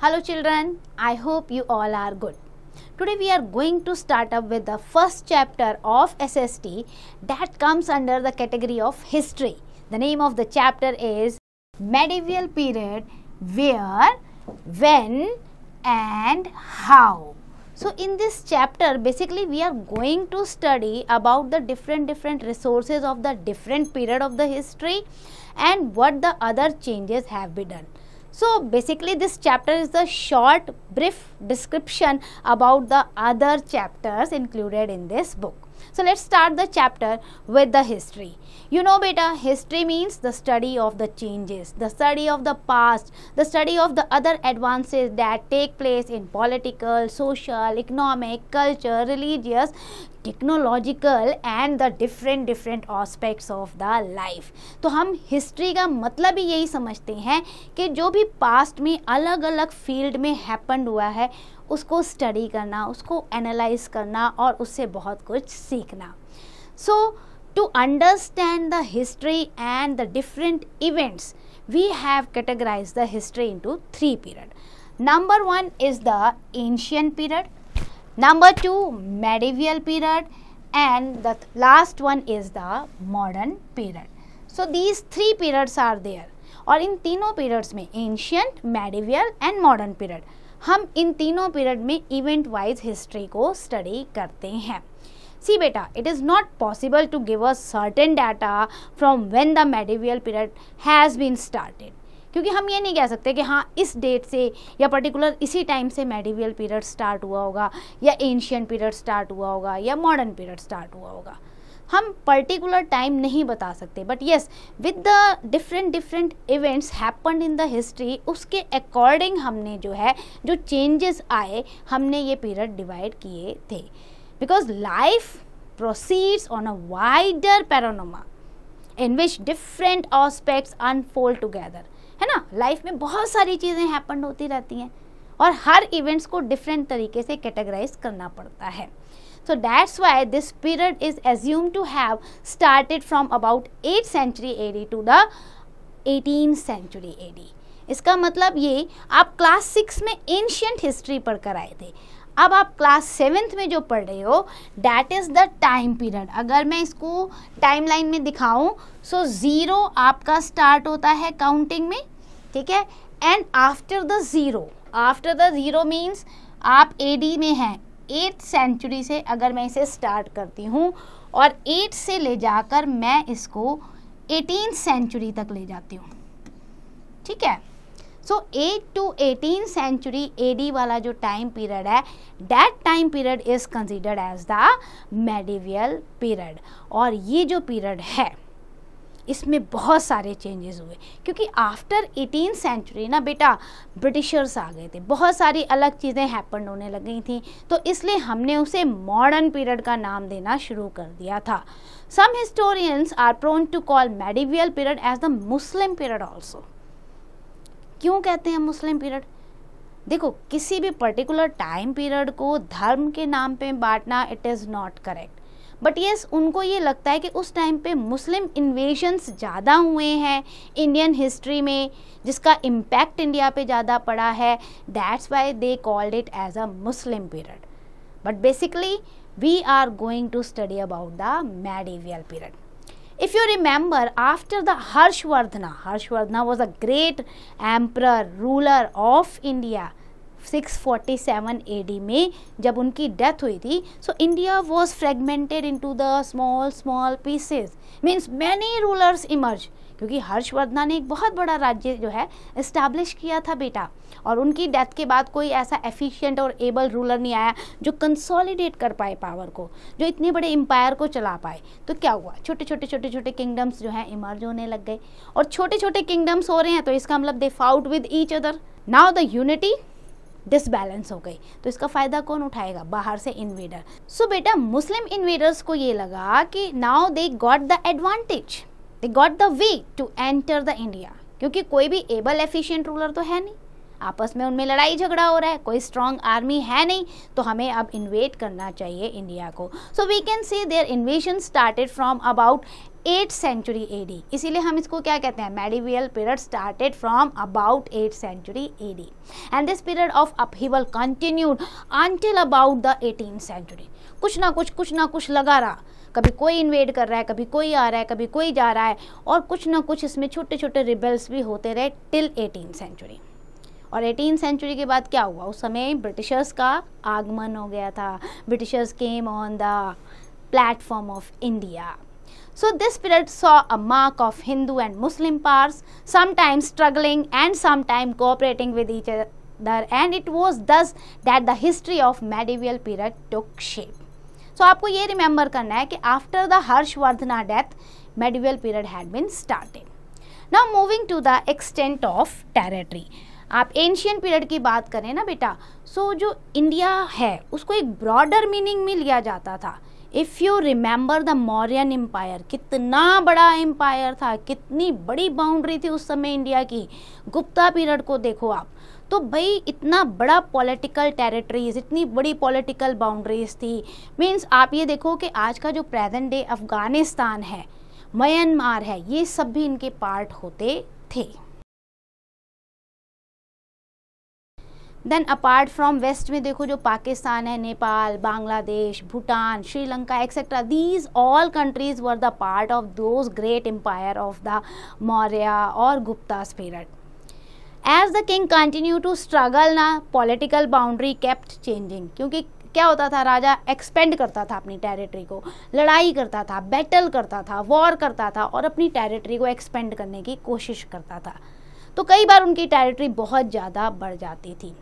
Hello children, I hope you all are good. Today we are going to start up with the first chapter of SST that comes under the category of history. The name of the chapter is Medieval Period, Where, When and How. So in this chapter basically we are going to study about the different resources of the different period of the history and what the other changes have been done. So basically this chapter is the short brief description about the other chapters included in this book. So let's start the chapter with the history. You know beta, history means the study of the changes, the study of the past, the study of the other advances that take place in political, social, economic, culture, religious, technological and the different aspects of the life. तो हम history का मतलब ही यही समझते हैं कि जो भी पास्ट में अलग अलग फील्ड में हैपन हुआ है उसको स्टडी करना, उसको एनालाइज करना और उससे बहुत कुछ सीखना. So to understand the history and the different events we have categorised the history into 3 period. Number 1 is the ancient period, number 2 medieval period and the last one is the modern period. So these 3 periods are there और इन तीनों periods में ancient, medieval and modern period हम इन तीनों period में event wise history को study करते हैं. See beta, it is not possible to give us certain data from when the medieval period has been started. क्योंकि हम ये नहीं कह सकते कि हाँ इस डेट से या पर्टिकुलर इसी टाइम से मेडिवल पीरियड स्टार्ट हुआ होगा या एंशिएंट पीरियड स्टार्ट हुआ होगा या मॉडर्न पीरियड स्टार्ट हुआ होगा. हम पर्टिकुलर टाइम नहीं बता सकते, but yes with the different events happened in the history उसके अकॉर्डिंग हमने जो है जो चेंजेस आए हमने ये पीरियड डिवाइड किए थे. Because life proceeds on a wider panorama in which different aspects unfold together. है ना, लाइफ में बहुत सारी चीज़ें हैपन होती रहती हैं और हर इवेंट्स को डिफरेंट तरीके से कैटेगराइज करना पड़ता है. So that's why this period is assume to have started from about 8th century AD to the 18th century AD. इसका मतलब ये आप क्लास 6 में एंशिएंट हिस्ट्री पढ़कर आए थे, अब आप क्लास 7th में जो पढ़ रहे हो that is the time period. अगर मैं इसको टाइम लाइन में दिखाऊं सो 0 आपका स्टार्ट होता है काउंटिंग में, ठीक है, and after the zero means आप AD में हैं 8th century से. अगर मैं इसे स्टार्ट करती हूँ और 8 से ले जाकर मैं इसको 18th century तक ले जाती हूँ, ठीक है. सो 8 to 18th century AD वाला जो टाइम पीरियड है that time period is considered as the medieval period. और ये जो पीरियड है इसमें बहुत सारे चेंजेस हुए क्योंकि आफ्टर 18th century ना बेटा ब्रिटिशर्स आ गए थे, बहुत सारी अलग चीज़ें हैपन होने लग गई थी, तो इसलिए हमने उसे मॉडर्न पीरियड का नाम देना शुरू कर दिया था. Some historians are prone to call medieval period as the Muslim period also. क्यों कहते हैं मुस्लिम पीरियड? देखो किसी भी पर्टिकुलर टाइम पीरियड को धर्म के नाम पे बांटना it is not correct, but yes उनको ये लगता है कि उस टाइम पे मुस्लिम इन्वेशंस ज़्यादा हुए हैं इंडियन हिस्ट्री में जिसका इम्पैक्ट इंडिया पे ज़्यादा पड़ा है, that's why they called it as a Muslim period. But basically we are going to study about the medieval period. If you remember, after the Harshvardhana was a great emperor, ruler of India. 647 AD में जब उनकी death हुई थी, so India was fragmented into the small pieces. Means many rulers emerged. क्योंकि हर्षवर्धन ने एक बहुत बड़ा राज्य जो है इस्टेब्लिश किया था बेटा, और उनकी डेथ के बाद कोई ऐसा एफिशिएंट और एबल रूलर नहीं आया जो कंसोलिडेट कर पाए पावर को, जो इतने बड़े एम्पायर को चला पाए. तो क्या हुआ, छोटे छोटे किंगडम्स जो हैं इमर्ज होने लग गए, और छोटे छोटे किंगडम्स हो रहे हैं तो इसका मतलब they fought with each other. Now the unity disbalance हो गई, तो इसका फ़ायदा कौन उठाएगा? बाहर से इन्वेडर. सो बेटा मुस्लिम इन्वेडर्स को ये लगा कि now they got the advantage, they got the way to enter the India, क्योंकि कोई भी एबल एफिशिएंट रूलर तो है नहीं, आपस में उनमें लड़ाई झगड़ा हो रहा है, कोई स्ट्रॉन्ग आर्मी है नहीं, तो हमें अब इन्वेट करना चाहिए इंडिया को. So we can say their invasion started from about 8th century AD, इसीलिए हम इसको क्या कहते हैं, medieval period started from about 8th century AD and this period of upheaval continued until about the 18th century. कुछ ना कुछ लगा रहा, कभी कोई इन्वेड कर रहा है, कभी कोई आ रहा है, कभी कोई जा रहा है, और कुछ ना कुछ इसमें छोटे छोटे रिबेल्स भी होते रहे टिल 18th century. और 18th century के बाद क्या हुआ, उस समय ब्रिटिशर्स का आगमन हो गया था. Britishers came on the platform of India. So this period saw a mark of Hindu and Muslim powers, sometimes struggling and sometimes cooperating with each other, and it was thus that the history of medieval period took shape. So आपको ये remember करना है कि after the Harshavardhana death, medieval period had been started. Now moving to the extent of territory. आप ancient period की बात करें ना बेटा, सो जो इंडिया है उसको एक ब्रॉडर मीनिंग में लिया जाता था. If you remember the Mauryan empire, कितना बड़ा एम्पायर था, कितनी बड़ी बाउंड्री थी उस समय इंडिया की. गुप्ता पीरियड को देखो आप, तो भाई इतना बड़ा पॉलिटिकल टेरिटरीज, इतनी बड़ी पॉलिटिकल बाउंड्रीज थी. मीन्स आप ये देखो कि आज का जो प्रेजेंट डे अफ़गानिस्तान है, म्यांमार है, ये सब भी इनके पार्ट होते थे. देन अपार्ट फ्रॉम वेस्ट में देखो जो पाकिस्तान है, Nepal, Bangladesh, Bhutan, Sri Lanka etcetera, these all countries were the part of those great empire of the Maurya और Guptas period. As the king continue to struggle ना, पॉलिटिकल बाउंड्री केप्ट चेंजिंग, क्योंकि क्या होता था, राजा एक्सपेंड करता था अपनी टेरिटरी को, लड़ाई करता था, बैटल करता था, वॉर करता था और अपनी टेरिटरी को एक्सपेंड करने की कोशिश करता था. तो कई बार उनकी टेरिटरी बहुत ज़्यादा बढ़ जाती थी.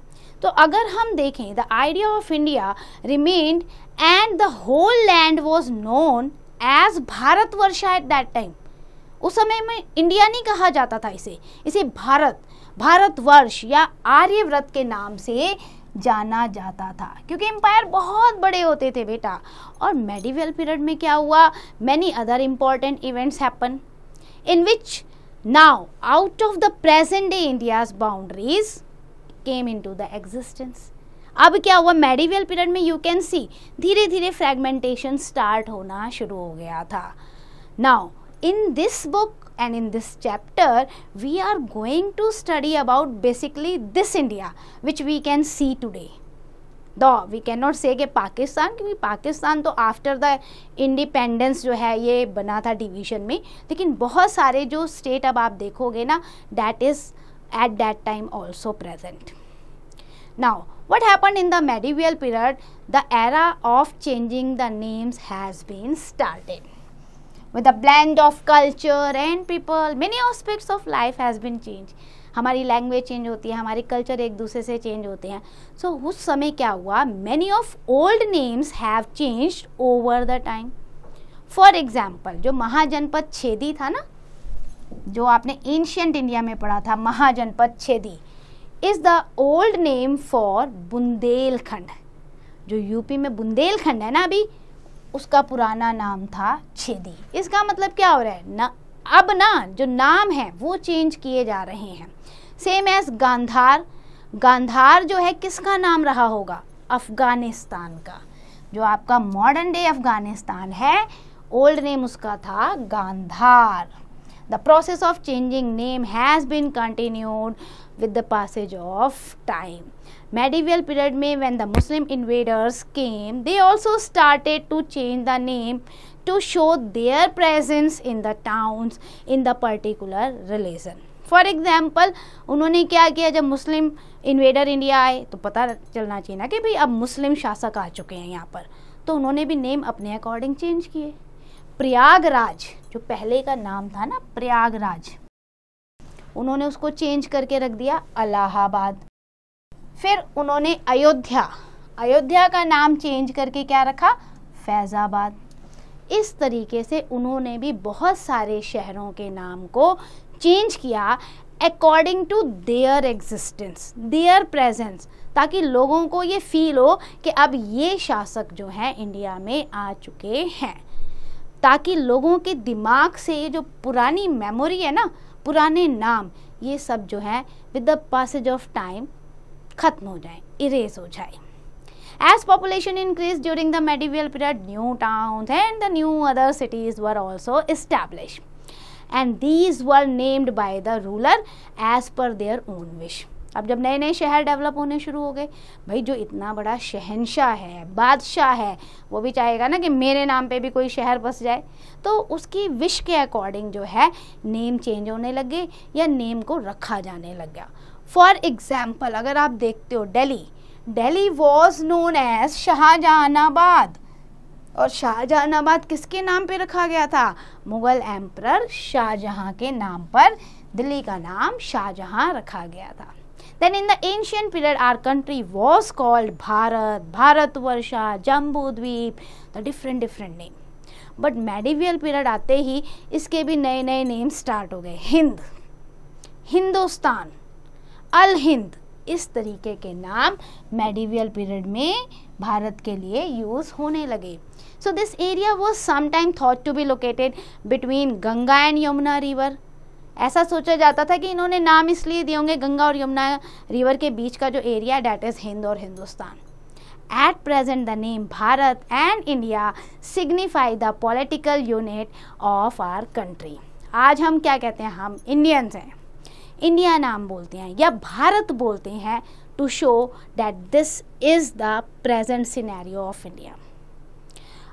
तो अगर हम देखें, the idea of India remained and the whole land was known as Bharatvarsha at that time. उस समय में इंडिया नहीं कहा जाता था, इसे भारतवर्ष या आर्यव्रत के नाम से जाना जाता था, क्योंकि एम्पायर बहुत बड़े होते थे बेटा. और मेडिवल पीरियड में क्या हुआ, many other important events happen in which now out of the present day India's boundaries came into the existence. अब क्या हुआ, मेडिवल पीरियड में यू कैन सी धीरे धीरे फ्रेगमेंटेशन स्टार्ट होना शुरू हो गया था. Now in this book and in this chapter we are going to study about basically this India which we can see today. Though we cannot say कि पाकिस्तान, क्योंकि पाकिस्तान तो आफ्टर द इंडिपेंडेंस जो है ये बना था डिवीजन में, लेकिन बहुत सारे जो स्टेट अब आप देखोगे ना, that is at that time also present. Now what happened in the medieval period, the era of changing the names has been started. With a blend of culture and people, many aspects of life has been changed. हमारी language change होती है, हमारी culture एक दूसरे से change होते हैं. सो उस समय क्या हुआ, many of old names have changed over the time. For example, जो महाजनपद छेदी था ना, जो आपने एंशियंट इंडिया में पढ़ा था, Mahajanapada Chedi is the old name for Bundelkhand. जो यूपी में बुंदेलखंड है ना अभी, उसका पुराना नाम था छेदी. इसका मतलब क्या हो रहा है ना, अब ना जो नाम है वो चेंज किए जा रहे हैं. Same as Gandhara. गांधार जो है किसका नाम रहा होगा, अफ़गानिस्तान का. जो आपका मॉडर्न डे अफ़गानिस्तान है, ओल्ड नेम उसका था Gandhara. The process of changing name has been continued with the passage of time. Medieval period में when the Muslim invaders came, they also started to change the name to show their presence in the towns in the particular religion. For example, उन्होंने क्या किया, जब मुस्लिम invader India आए तो पता चलना चाहिए ना कि भाई अब मुस्लिम शासक आ चुके हैं यहाँ पर, तो उन्होंने भी नेम अपने अकॉर्डिंग चेंज किए. प्रयागराज जो पहले का नाम था ना, प्रयागराज, उन्होंने उसको चेंज करके रख दिया इलाहाबाद. फिर उन्होंने अयोध्या का नाम चेंज करके क्या रखा, फैज़ाबाद. इस तरीके से उन्होंने भी बहुत सारे शहरों के नाम को चेंज किया according to their existence, their presence, ताकि लोगों को ये फील हो कि अब ये शासक जो हैं इंडिया में आ चुके हैं, ताकि लोगों के दिमाग से ये जो पुरानी मेमोरी है ना, पुराने नाम, ये सब जो है with the passage of time ख़त्म हो जाए, इरेज हो जाए. As population increased during the medieval period, new towns and the new other cities were also established, and these were named by the ruler as per their own wish. अब जब नए नए शहर डेवलप होने शुरू हो गए, भाई जो इतना बड़ा शहंशाह है, बादशाह है, वो भी चाहेगा ना कि मेरे नाम पे भी कोई शहर बस जाए, तो उसकी विश के अकॉर्डिंग जो है नेम चेंज होने लगे या नेम को रखा जाने लग गया. फॉर एग्जाम्पल अगर आप देखते हो Delhi was known as Shahjahanabad, और शाहजहानाबाद किसके नाम पे रखा गया था? मुगल एम्परर शाहजहां के नाम पर दिल्ली का नाम शाहजहां रखा गया था. Then in the ancient period our country was called Bharat, Bharatvarsha, Jambudweep, the different name. But medieval period आते ही इसके भी नए नए नेम स्टार्ट हो गए. हिंद, हिंदुस्तान, अल हिंद, इस तरीके के नाम medieval period में भारत के लिए यूज होने लगे. So this area was sometime thought to be located between Ganga and Yamuna river. ऐसा सोचा जाता था कि इन्होंने नाम इसलिए दिए होंगे गंगा और यमुना रिवर के बीच का जो एरिया डेट इज हिंद और Hindustan. At present the name Bharat and India signify the political unit of our country. आज हम क्या कहते हैं? हम इंडियंस हैं, इंडिया नाम बोलते हैं या भारत बोलते हैं to show that this is the present scenario of India.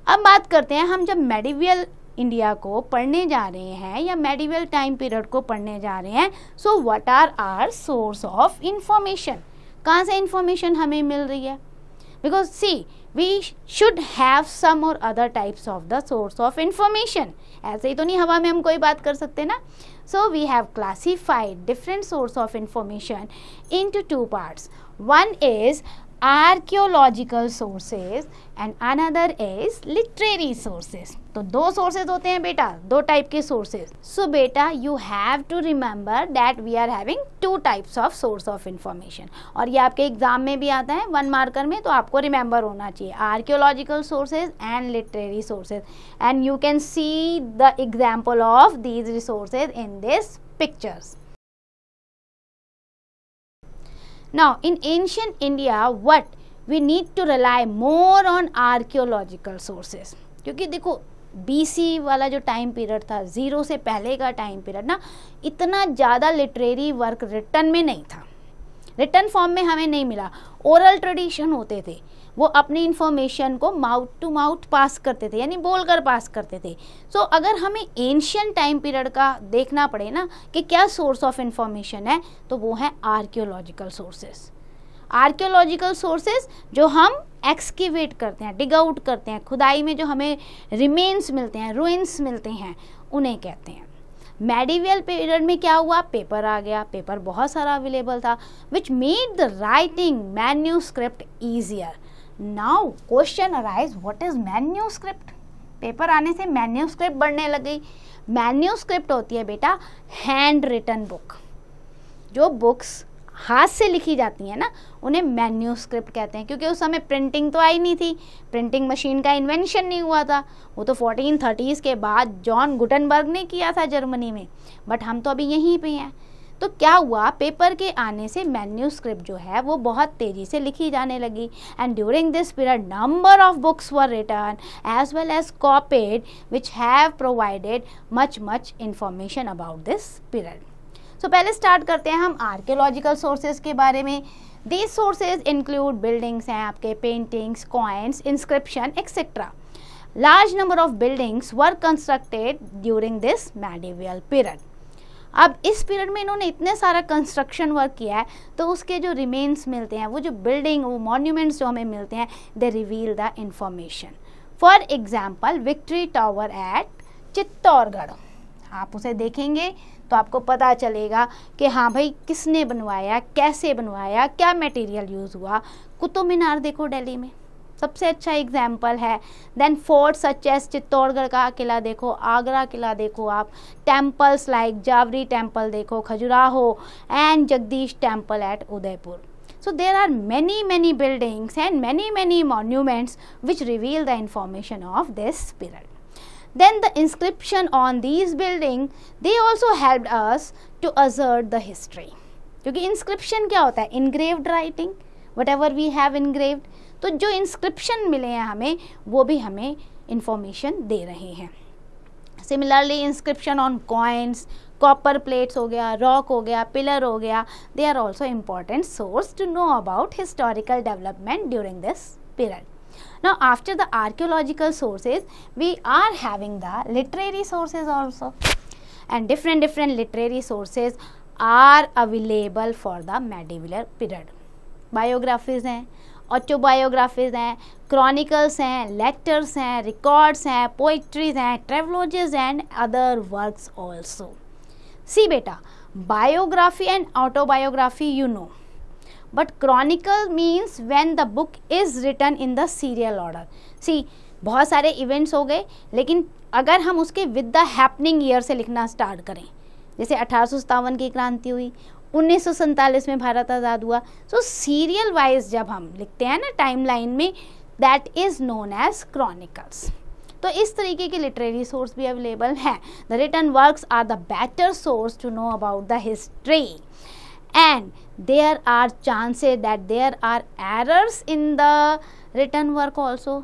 अब बात करते हैं हम जब मेडिवल इंडिया को पढ़ने जा रहे हैं या मेडिवल टाइम पीरियड को पढ़ने जा रहे हैं, so what are our source of information? कहाँ से इंफॉर्मेशन हमें मिल रही है? Because see we should have some or other types of the source of information. ऐसे ही तो नहीं हवा में हम कोई बात कर सकते ना. So we have classified different source of information into two parts. One is archaeological sources and another is literary sources. तो दो सोर्सेज होते हैं बेटा, दो टाइप के सोर्सेज. सो बेटा you have to remember that we are having two types of source of information. और ये आपके एग्जाम में भी आता है 1 मार्कर में, तो आपको रिमेंबर होना चाहिए archaeological sources and literary sources. And you can see the example of these resources in this pictures. Now in ancient India what we need to rely more on archaeological sources. क्योंकि देखो BC वाला जो time period था, 0 से पहले का time period ना, इतना ज़्यादा लिटरेरी वर्क रिटर्न में नहीं था, रिटर्न फॉर्म में हमें नहीं मिला. ओरल ट्रेडिशन होते थे, वो अपनी इंफॉर्मेशन को माउथ टू माउथ पास करते थे, यानी बोलकर पास करते थे. सो अगर हमें एंशियंट टाइम पीरियड का देखना पड़े ना कि क्या सोर्स ऑफ इंफॉर्मेशन है, तो वो है आर्कियोलॉजिकल सोर्सेज. आर्कियोलॉजिकल सोर्सेज जो हम एक्सकेवेट करते हैं, डिग आउट करते हैं, खुदाई में जो हमें रिमेन्स मिलते हैं, रुइंस मिलते हैं, उन्हें कहते हैं. मेडिवल पीरियड में क्या हुआ? पेपर आ गया, पेपर बहुत सारा अवेलेबल था, which made the writing manuscript easier. Now question arise, what is manuscript? Paper आने से मैन्यूस्क्रिप्ट बढ़ने लग गई. मैन्यूस्क्रिप्ट होती है बेटा हैंड रिटन बुक. जो बुक्स हाथ से लिखी जाती हैं ना, उन्हें मैन्यूस्क्रिप्ट कहते हैं. क्योंकि उस समय प्रिंटिंग तो आई नहीं थी, प्रिंटिंग मशीन का इन्वेंशन नहीं हुआ था, वो तो 1430s के बाद जॉन गुटनबर्ग ने किया था जर्मनी में. बट हम तो अभी यहीं पे हैं. तो क्या हुआ, पेपर के आने से मैन्यूस्क्रिप्ट जो है वो बहुत तेज़ी से लिखी जाने लगी. And during this period number of books were written as well as copied which have provided much information about this period. So पहले स्टार्ट करते हैं हम आर्कियोलॉजिकल सोर्सेज के बारे में. दीज सोर्सेज इंक्लूड बिल्डिंग्स हैं आपके, paintings, coins, inscription etcetera. Large number of buildings were constructed during this medieval period. अब इस पीरियड में इन्होंने इतने सारा कंस्ट्रक्शन वर्क किया है, तो उसके जो रिमेन्स मिलते हैं, वो जो बिल्डिंग, वो मॉन्यूमेंट्स जो हमें मिलते हैं, they reveal the information. For example victory tower at Chittorgarh. आप उसे देखेंगे तो आपको पता चलेगा कि हाँ भाई किसने बनवाया, कैसे बनवाया, क्या मटेरियल यूज़ हुआ. कुतुब मीनार देखो दिल्ली में, सबसे अच्छा एग्जाम्पल है. Then fort such as Chittorgarh का किला देखो, आगरा किला देखो आप, टेम्पल्स लाइक जावरी टेम्पल देखो Khajuraho, and Jagdish temple at Udaipur. So there are many buildings and many monuments which reveal the information of this period. Then the inscription on these buildings, they also helped us to assert the history. क्योंकि inscription क्या होता है? Engraved writing, whatever we have engraved. तो जो inscription मिले हैं हमें वो भी हमें इंफॉर्मेशन दे रहे हैं। Similarly inscription on coins, copper plates हो गया, रॉक हो गया, पिलर हो गया, they are also important source to know about historical development during this period. Now after the archaeological sources we are having the literary sources also, and different literary sources are available for the medieval period. Biographies हैं, autobiographies हैं, chronicles हैं, letters हैं, records हैं, poetries हैं, travelogues and other works also. See बेटा, biography and autobiography you know, but chronicle means when the book is written in the serial order. See, बहुत सारे events हो गए, लेकिन अगर हम उसके विद द हैपनिंग ईयर से लिखना स्टार्ट करें, जैसे 1857 की क्रांति हुई, 1947 में भारत आज़ाद हुआ, सो सीरियल वाइज जब हम लिखते हैं ना टाइमलाइन में, that is known as chronicles. तो इस तरीके के लिटरेरी सोर्स भी अवेलेबल हैं। The written works are the better source to know about the history, and there are chances that there are errors in the written work also,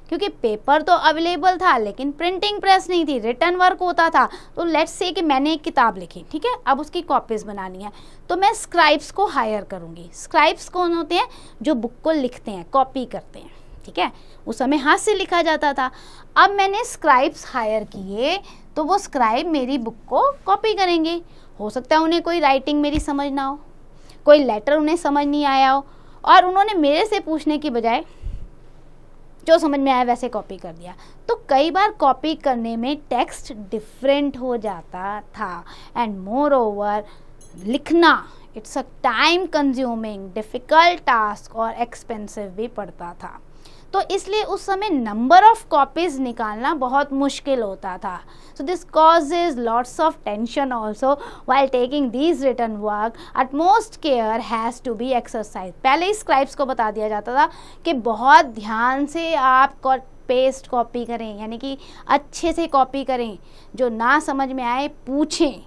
क्योंकि paper तो available था लेकिन प्रिंटिंग प्रेस नहीं थी, written work होता था। तो let's say कि मैंने एक किताब लिखी, ठीक है, अब उसकी कॉपीज बनानी है, तो मैं स्क्राइब्स को हायर करूँगी। स्क्राइब्स कौन होते हैं? जो बुक को लिखते हैं, कॉपी करते हैं, ठीक है। उस समय हाथ से लिखा जाता था। अब मैंने स्क्राइब्स हायर किए, तो वो स्क्राइब मेरी बुक को कॉपी करेंगे। हो सकता है उन्हें कोई राइटिंग मेरी समझ ना हो, कोई लेटर उन्हें समझ नहीं आया हो, और उन्होंने मेरे से पूछने की बजाय जो समझ में आया वैसे कॉपी कर दिया। तो कई बार कॉपी करने में टेक्स्ट डिफरेंट हो जाता था, एंड मोर ओवर लिखना it's a time consuming difficult task और एक्सपेंसिव भी पड़ता था। तो इसलिए उस समय नंबर ऑफ कॉपीज निकालना बहुत मुश्किल होता था। So this causes lots of tension also while taking these written work. Utmost care has to be exercise. पहले ही स्क्राइब्स को बता दिया जाता था कि बहुत ध्यान से आप पेस्ट कॉपी करें, यानी कि अच्छे से कॉपी करें, जो ना समझ में आए पूछें।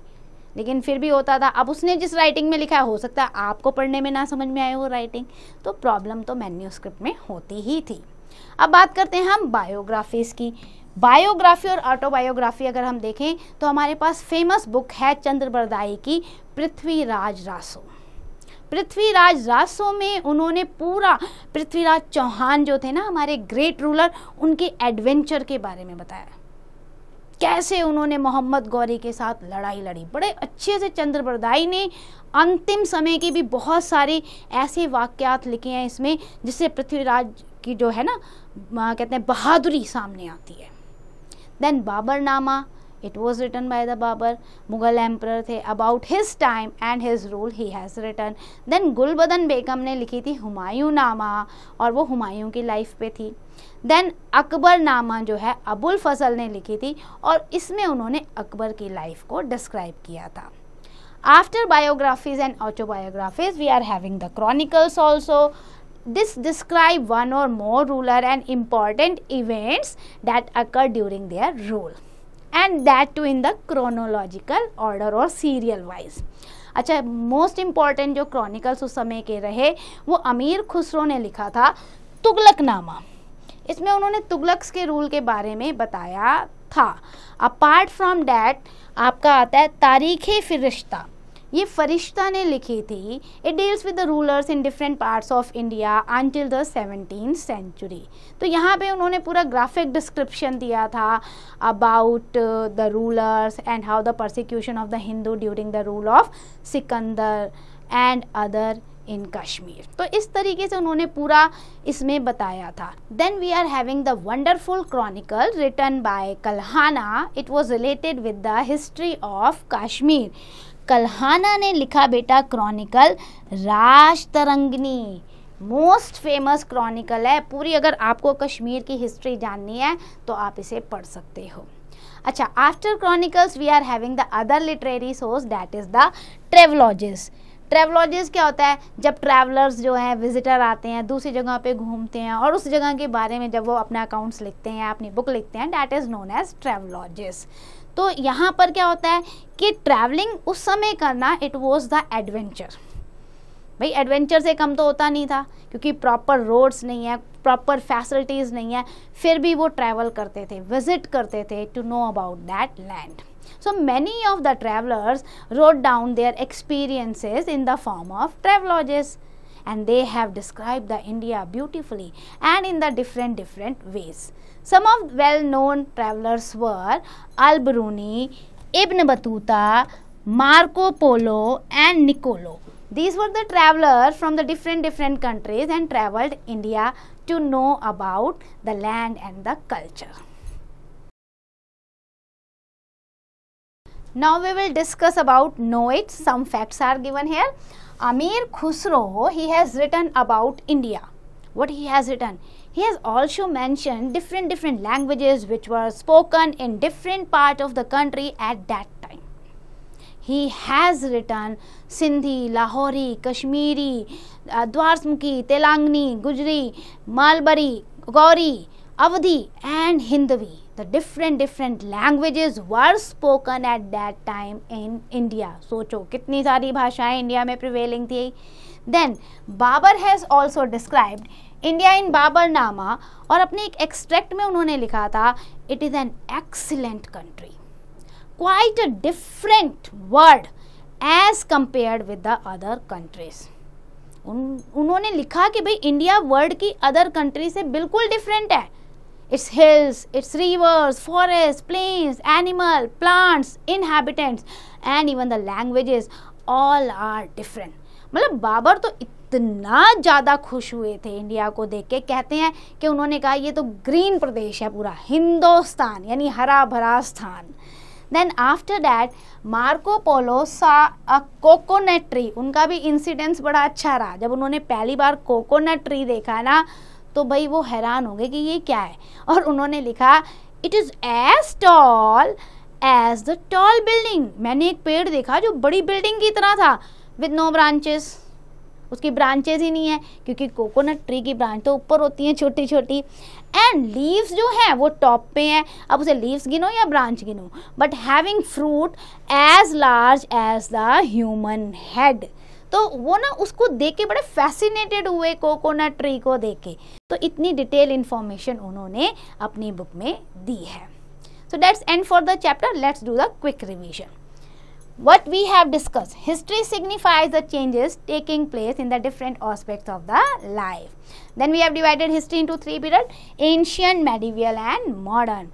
लेकिन फिर भी होता था, अब उसने जिस राइटिंग में लिखा है हो सकता है आपको पढ़ने में ना समझ में आए वो राइटिंग, तो प्रॉब्लम तो मैन्यूस्क्रिप्ट में होती ही थी। अब बात करते हैं हम बायोग्राफीज़ की। बायोग्राफी और ऑटोबायोग्राफी अगर हम देखें तो हमारे पास फेमस बुक है चंद्रबरदाई की पृथ्वीराज रासो। पृथ्वीराज रासो में उन्होंने पूरा पृथ्वीराज चौहान जो थे ना हमारे ग्रेट रूलर, उनके एडवेंचर के बारे में बताया, कैसे उन्होंने मोहम्मद गौरी के साथ लड़ाई लड़ी। बड़े अच्छे से चंद्रबरदाई ने अंतिम समय के भी बहुत सारे ऐसे वाक़यात लिखे हैं इसमें, जिससे पृथ्वीराज की जो है ना कहते हैं बहादुरी सामने आती है। Then Baburnama, it was written by the Babur, Mughal emperor थे, about his time and his rule he has written. Then Gulbadan Begum ने लिखी थी हुमायूं नामा, और वो हुमायूं की लाइफ पे थी। देन अकबर नामा जो है अबुल फजल ने लिखी थी, और इसमें उन्होंने अकबर की लाइफ को डिस्क्राइब किया था। After biographies and autobiographies we are having the chronicles also. This describe one or more ruler and important events that occur during their rule, and that too in the chronological order or serial wise. अच्छा, most important जो chronicles उस समय के रहे वो अमीर खुसरो ने लिखा था तुगलकनामा। इसमें उन्होंने तुगलक्स के रूल के बारे में बताया था। अपार्ट फ्रॉम डैट आपका आता है तारीख़ फ़रिश्ता, ये फरिश्ता ने लिखी थी। It deals with the rulers in different parts of India until the 17th century. तो यहाँ पे उन्होंने पूरा ग्राफिक डिस्क्रिप्शन दिया था about the rulers and how the persecution of the Hindu during the rule of Sikandar and other in Kashmir. तो इस तरीके से उन्होंने पूरा इसमें बताया था। Then we are having the wonderful chronicle written by Kalhana. It was related with the history of Kashmir. Kalhana ने लिखा बेटा chronicle Rajatarangini, most famous chronicle है पूरी। अगर आपको कश्मीर की हिस्ट्री जाननी है तो आप इसे पढ़ सकते हो। अच्छा, after chronicles we are having the other literary source, that is the travelogues. Travelogues क्या होता है? जब ट्रैवलर्स जो हैं, विजिटर आते हैं, दूसरी जगह पे घूमते हैं और उस जगह के बारे में जब वो अपने अकाउंट्स लिखते हैं, अपनी बुक लिखते हैं, दैट इज़ नोन एज ट्रेवलॉजिस। तो यहाँ पर क्या होता है कि ट्रैवलिंग उस समय करना, इट वॉज द एडवेंचर। भाई एडवेंचर से कम तो होता नहीं था, क्योंकि प्रॉपर रोड्स नहीं है, प्रॉपर फैसिलिटीज़ नहीं है, फिर भी वो ट्रैवल करते थे, विजिट करते थे to know about that land. So many of the travelers wrote down their experiences in the form of travelogues, and they have described the India beautifully and in the different ways. Some of well-known travelers were Al-Biruni, Ibn Battuta, Marco Polo and Niccolo. These were the travelers from the different countries and traveled India to know about the land and the culture. Now we will discuss about know it. Some facts are given here. Amir Khusro, he has written about India. What he has written? He has also mentioned different languages which were spoken in different part of the country at that time. He has written Sindhi, Lahori, Kashmiri, Dwarsmukhi, Telangani, Gujri, Malbari, Gauri, Awadhi and Hindvi. The different languages were spoken at that time in India. सोचो कितनी सारी भाषाएं India में prevailing थी. Then Babar has also described India in Baburnama, और अपने एक extract में उन्होंने लिखा था it is an excellent country, quite a different world as compared with the other countries. उन्होंने लिखा कि भाई इंडिया वर्ल्ड की अदर कंट्री से बिल्कुल डिफरेंट है. Its hills, its rivers, forests, plains, animal, plants, inhabitants and even the languages all are different. मतलब बाबर तो इतना ज़्यादा खुश हुए थे इंडिया को देख के, कहते हैं कि उन्होंने कहा ये तो ग्रीन प्रदेश है पूरा, हिंदुस्तान यानी हरा भरा स्थान. Then after that Marco Polo saw a coconut tree. उनका भी इंसिडेंस बड़ा अच्छा रहा. जब उन्होंने पहली बार कोकोनट ट्री देखा ना, तो भाई वो हैरान हो गए कि ये क्या है, और उन्होंने लिखा it is as tall as the tall building. मैंने एक पेड़ देखा जो बड़ी बिल्डिंग की तरह था, विद नो ब्रांचेस. उसकी ब्रांचेस ही नहीं है, क्योंकि कोकोनट ट्री की ब्रांच तो ऊपर होती हैं छोटी छोटी, एंड लीव्स जो हैं वो टॉप पे हैं. अब उसे लीव्स गिनो या ब्रांच गिनो, but having fruit as large as the human head. तो वो ना उसको देख के बड़े फैसिनेटेड हुए कोकोनट ट्री को देख के. तो इतनी डिटेल इंफॉर्मेशन उन्होंने अपनी बुक में दी है. So that's and for the chapter. Let's do the quick revision. What we have discussed, history signifies the changes taking place in the different aspects of the life. Then we have divided history into three periods: ancient, medieval and modern.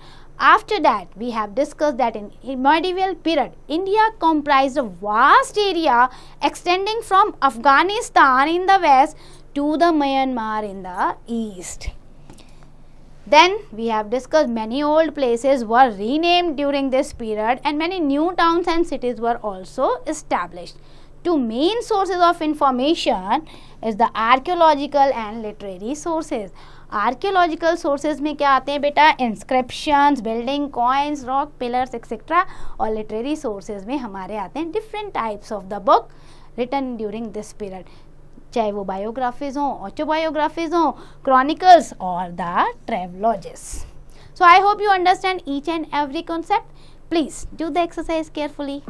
After that, we have discussed that in medieval period, India comprised a vast area extending from Afghanistan in the west to the Myanmar in the east. Then we have discussed many old places were renamed during this period and many new towns and cities were also established. Two main sources of information is the archaeological and literary sources. Archaeological sources में क्या आते हैं बेटा? Inscriptions, building, coins, rock pillars etcetera. और literary sources में हमारे आते हैं different types of the book written during this period, चाहे वो बायोग्राफीज हों, ऑटोबायोग्राफीज हों, क्रॉनिकल्स और the travelogues. So I hope you understand each and every concept. Please do the exercise carefully.